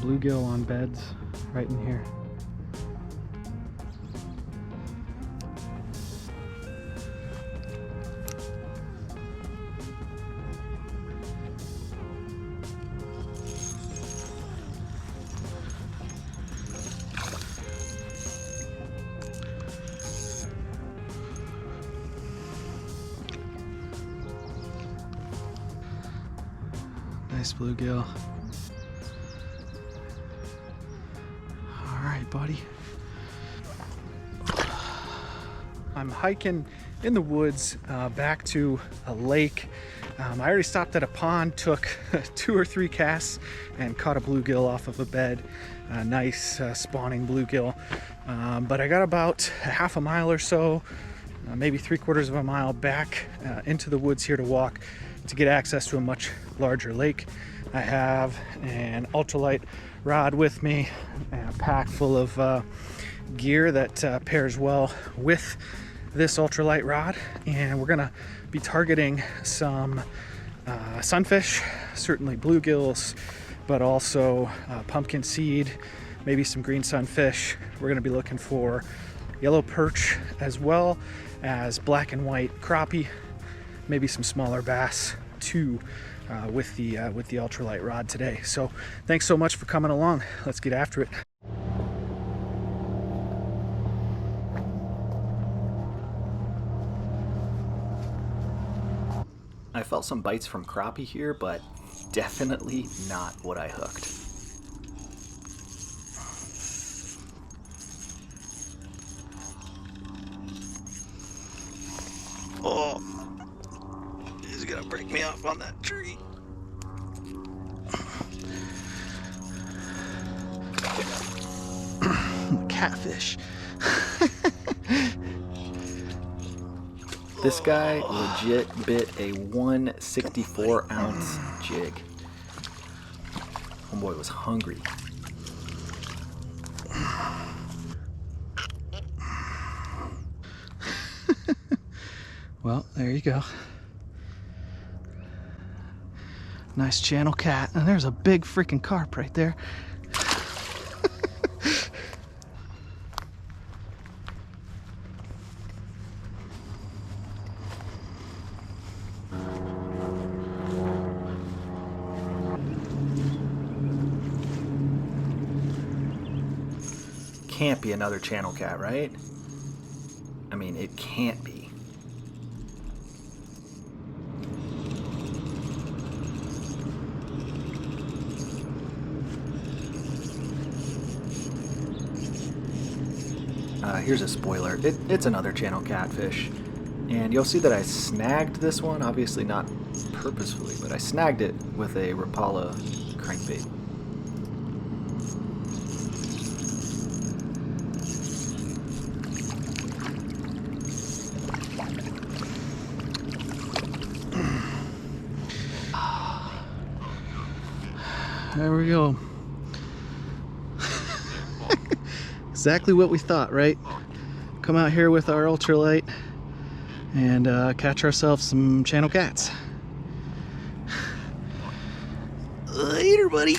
bluegill on beds right in here. Nice bluegill. All right, buddy. I'm hiking in the woods back to a lake. I already stopped at a pond, took 2 or 3 casts, and caught a bluegill off of a bed. A nice spawning bluegill. But I got about a half a mile or so, maybe 3/4 of a mile back into the woods here to walk to get access to a much larger lake. I have an ultralight rod with me and a pack full of gear that pairs well with this ultralight rod, and we're gonna be targeting some sunfish, certainly bluegills, but also pumpkin seed, maybe some green sunfish. We're gonna be looking for yellow perch as well as black and white crappie, maybe some smaller bass too, with the ultralight rod today. So thanks so much for coming along. Let's get after it. I felt some bites from crappie here, but definitely not what I hooked. Oh, he's gonna break me off on that tree. Catfish. This guy legit bit a 164-ounce jig. Homeboy was hungry. Well, there you go. Nice channel cat. And there's a big freaking carp right there. Can't be another channel cat, right? I mean, it can't be. Here's a spoiler. It's another channel catfish. And you'll see that I snagged this one, obviously not purposefully, but I snagged it with a Rapala crankbait. There we go. Exactly what we thought, right? Come out here with our ultralight and catch ourselves some channel cats. Later, buddy.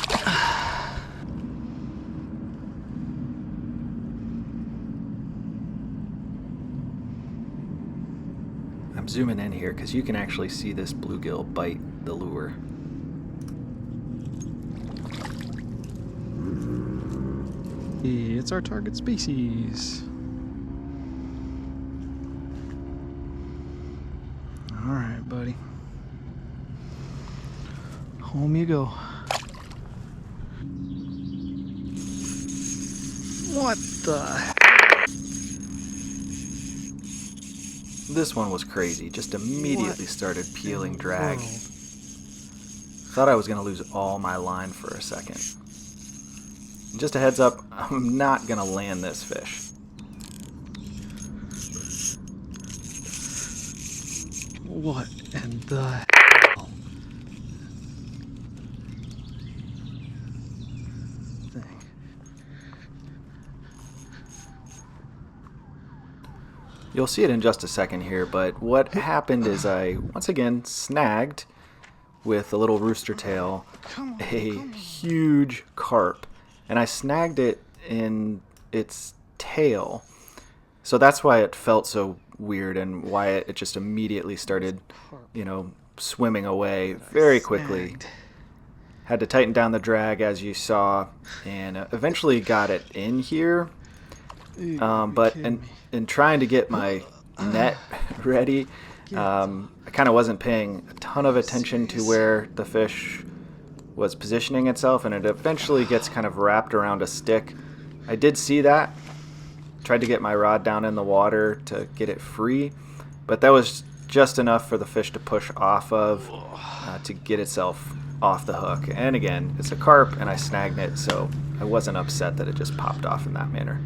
I'm zooming in here because you can actually see this bluegill bite the lure. It's our target species. All right, buddy. Home you go. What the? This one was crazy. Just immediately started peeling drag. Thought I was going to lose all my line for a second. Just a heads up, I'm not going to land this fish. What in the hell? Thing. You'll see it in just a second here, but what happened is I, once again, snagged with a little rooster tail a huge carp. and I snagged it in its tail. So that's why it felt so weird and why it just immediately started, you know, swimming away very quickly. Had to tighten down the drag, as you saw, and eventually got it in here. But in trying to get my net ready, I kind of wasn't paying a ton of attention to where the fish was positioning itself, and it eventually gets kind of wrapped around a stick. I did see that. Tried to get my rod down in the water to get it free, but that was just enough for the fish to push off of to get itself off the hook. And again, it's a carp, and I snagged it, so I wasn't upset that it just popped off in that manner.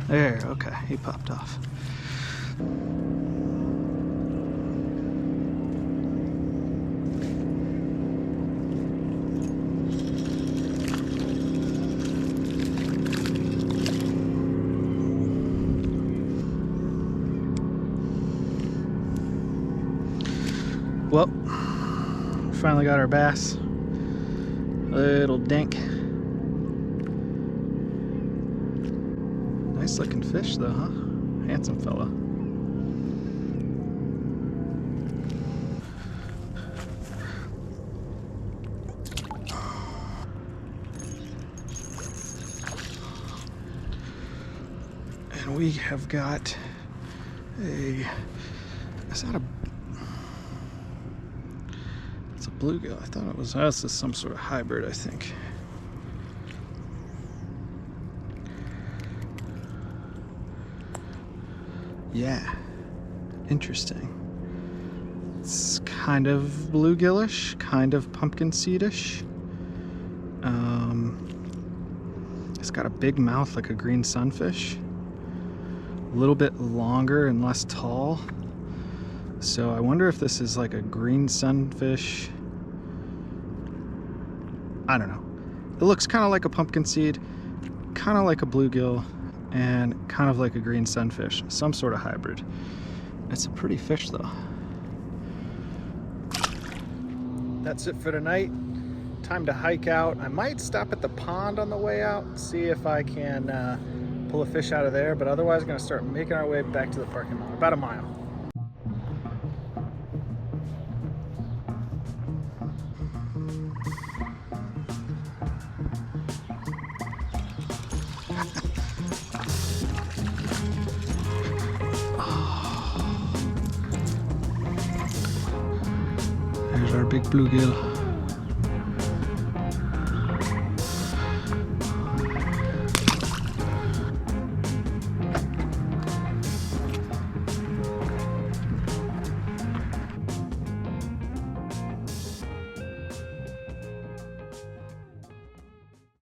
There, okay, he popped off. Well, finally got our bass. Little dink. Nice looking fish though, huh? Handsome fella. And we have got a, is that a, it's a bluegill. I thought it was, this is some sort of hybrid, I think. Yeah, interesting. It's kind of bluegillish, kind of pumpkin seedish. It's got a big mouth like a green sunfish. A little bit longer and less tall. So I wonder if this is like a green sunfish. I don't know. It looks kind of like a pumpkin seed, kind of like a bluegill, and kind of like a green sunfish, some sort of hybrid. It's a pretty fish though. That's it for tonight. Time to hike out. I might stop at the pond on the way out, see if I can pull a fish out of there, but otherwise I'm gonna start making our way back to the parking lot, about a mile. There's our big bluegill.